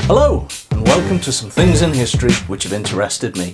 Hello, and welcome to some things in history which have interested me.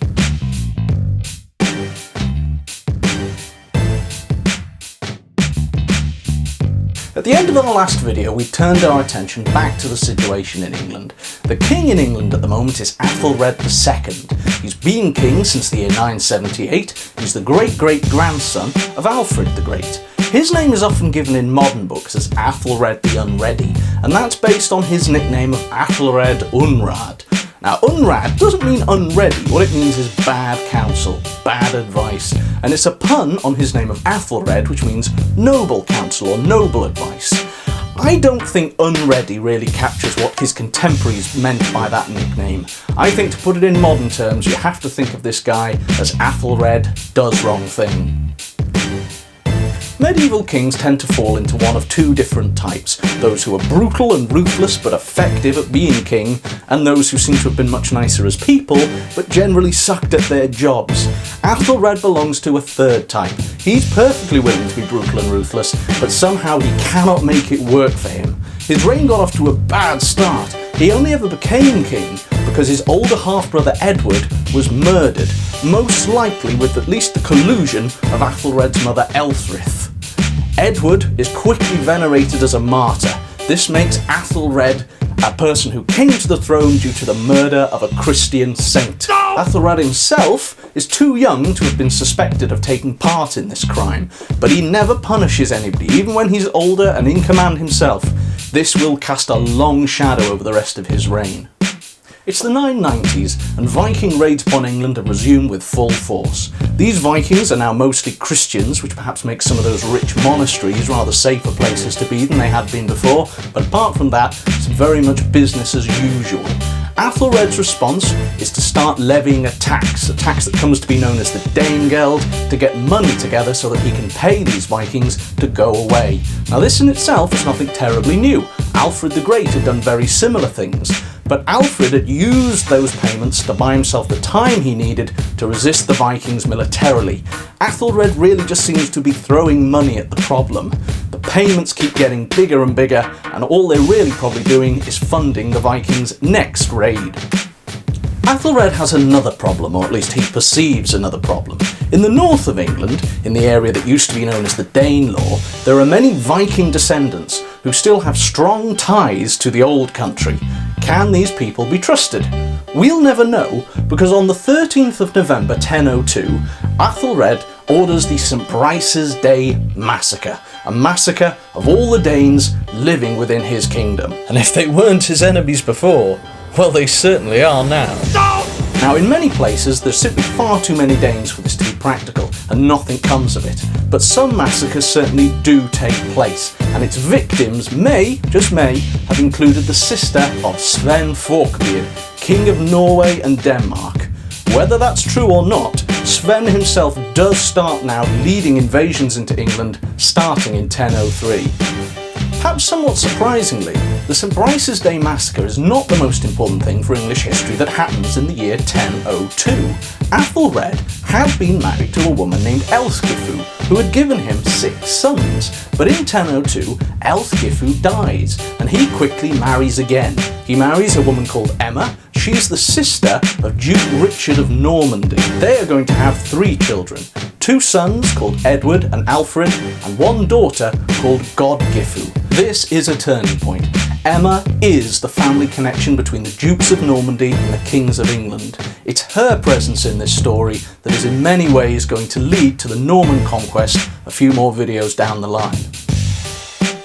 At the end of our last video, we turned our attention back to the situation in England. The king in England at the moment is Athelred II. He's been king since the year 978. He's the great-great-grandson of Alfred the Great. His name is often given in modern books as Athelred the Unready, and that's based on his nickname of Athelred Unrad. Now, Unrad doesn't mean unready. What it means is bad counsel, bad advice, and it's a pun on his name of Athelred, which means noble counsel or noble advice. I don't think unready really captures what his contemporaries meant by that nickname. I think, to put it in modern terms, you have to think of this guy as Athelred does wrong thing. Medieval kings tend to fall into one of two different types: those who are brutal and ruthless but effective at being king, and those who seem to have been much nicer as people but generally sucked at their jobs. Athelred belongs to a third type. He's perfectly willing to be brutal and ruthless, but somehow he cannot make it work for him. His reign got off to a bad start. He only ever became king because his older half-brother Edward was murdered, most likely with at least the collusion of Athelred's mother Elfrith. Edward is quickly venerated as a martyr. This makes Athelred a person who came to the throne due to the murder of a Christian saint. Athelred himself is too young to have been suspected of taking part in this crime, but he never punishes anybody, even when he's older and in command himself. This will cast a long shadow over the rest of his reign. It's the 990s, and Viking raids upon England have resumed with full force. These Vikings are now mostly Christians, which perhaps makes some of those rich monasteries rather safer places to be than they had been before, but apart from that, it's very much business as usual. Athelred's response is to start levying a tax that comes to be known as the Danegeld, to get money together so that he can pay these Vikings to go away. Now, this in itself is nothing terribly new. Alfred the Great had done very similar things, but Alfred had used those payments to buy himself the time he needed to resist the Vikings militarily. Athelred really just seems to be throwing money at the problem. The payments keep getting bigger and bigger, and all they're really probably doing is funding the Vikings' next raid. Athelred has another problem, or at least he perceives another problem. In the north of England, in the area that used to be known as the Danelaw, there are many Viking descendants who still have strong ties to the old country. Can these people be trusted? We'll never know, because on the 13th of November 1002, Athelred orders the St. Brice's Day massacre, a massacre of all the Danes living within his kingdom. And if they weren't his enemies before, well, they certainly are now. Now, in many places, there's simply far too many Danes for this to be practical, and nothing comes of it. But some massacres certainly do take place, and its victims may, just may, have included the sister of Sven Forkbeard, King of Norway and Denmark. Whether that's true or not, Sven himself does start now leading invasions into England, starting in 1003. Perhaps somewhat surprisingly, the St. Brice's Day massacre is not the most important thing for English history that happens in the year 1002. Athelred had been married to a woman named Elthgifu, who had given him 6 sons. But in 1002, Elthgifu dies, and he quickly marries again. He marries a woman called Emma. She's the sister of Duke Richard of Normandy. They are going to have 3 children. 2 sons called Edward and Alfred, and 1 daughter called Godgifu. This is a turning point. Emma is the family connection between the Dukes of Normandy and the Kings of England. It's her presence in this story that is in many ways going to lead to the Norman Conquest a few more videos down the line.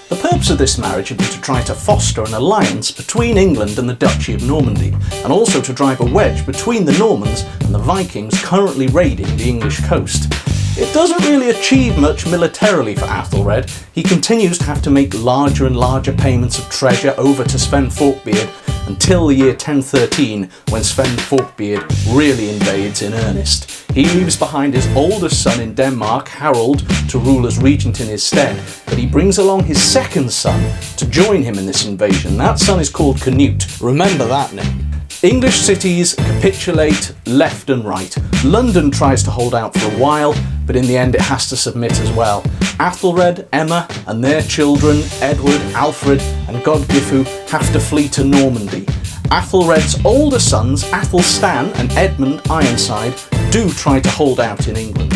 The purpose of this marriage had been to try to foster an alliance between England and the Duchy of Normandy, and also to drive a wedge between the Normans and the Vikings currently raiding the English coast. It doesn't really achieve much militarily for Athelred. He continues to have to make larger and larger payments of treasure over to Sven Forkbeard until the year 1013, when Sven Forkbeard really invades in earnest. He leaves behind his oldest son in Denmark, Harold, to rule as regent in his stead, but he brings along his second son to join him in this invasion. That son is called Canute. Remember that name. English cities capitulate left and right. London tries to hold out for a while, but in the end it has to submit as well. Athelred, Emma, and their children, Edward, Alfred, and Godgifu, have to flee to Normandy. Athelred's older sons, Athelstan and Edmund Ironside, do try to hold out in England.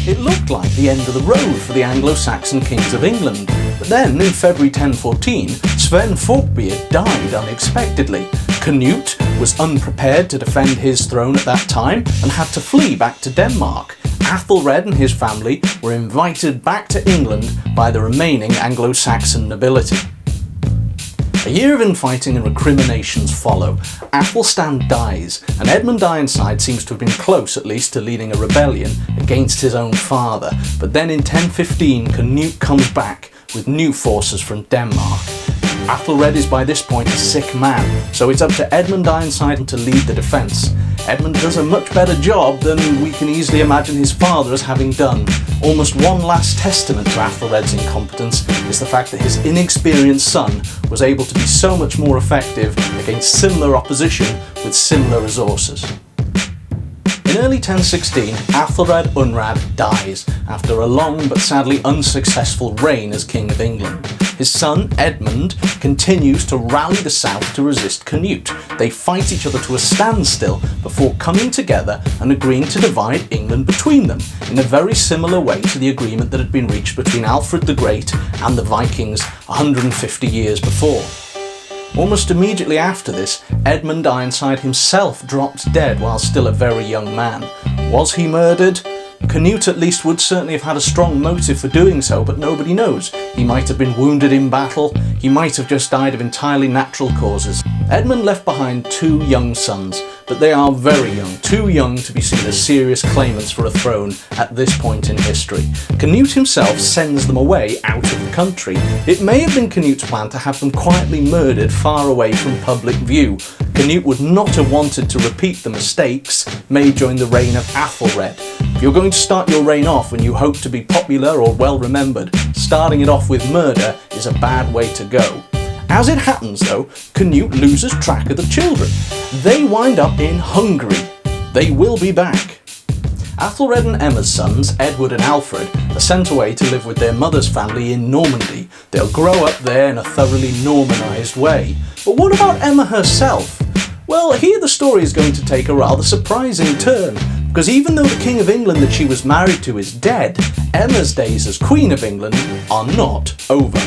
It looked like the end of the road for the Anglo-Saxon kings of England, but then in February 1014, Sven Forkbeard died unexpectedly. Canute was unprepared to defend his throne at that time and had to flee back to Denmark. Athelred and his family were invited back to England by the remaining Anglo-Saxon nobility. A year of infighting and recriminations follow. Athelstan dies, and Edmund Ironside seems to have been close at least to leading a rebellion against his own father. But then in 1015, Canute comes back with new forces from Denmark. Athelred is by this point a sick man, so it's up to Edmund Ironside to lead the defence. Edmund does a much better job than we can easily imagine his father as having done. Almost one last testament to Atheldred's incompetence is the fact that his inexperienced son was able to be so much more effective against similar opposition with similar resources. In early 1016, Athelred Unrad dies after a long but sadly unsuccessful reign as King of England. His son, Edmund, continues to rally the south to resist Canute. They fight each other to a standstill before coming together and agreeing to divide England between them, in a very similar way to the agreement that had been reached between Alfred the Great and the Vikings 150 years before. Almost immediately after this, Edmund Ironside himself dropped dead while still a very young man. Was he murdered? Canute at least would certainly have had a strong motive for doing so, but nobody knows. He might have been wounded in battle, he might have just died of entirely natural causes. Edmund left behind two young sons, but they are very young, too young to be seen as serious claimants for a throne at this point in history. Canute himself sends them away out of the country. It may have been Canute's plan to have them quietly murdered far away from public view. Canute would not have wanted to repeat the mistakes made during the reign of Athelred. If you're going to start your reign off when you hope to be popular or well remembered, starting it off with murder is a bad way to go. As it happens though, Canute loses track of the children. They wind up in Hungary. They will be back. Athelred and Emma's sons, Edward and Alfred, are sent away to live with their mother's family in Normandy. They'll grow up there in a thoroughly Normanised way. But what about Emma herself? Well, here the story is going to take a rather surprising turn, because even though the King of England that she was married to is dead, Emma's days as Queen of England are not over.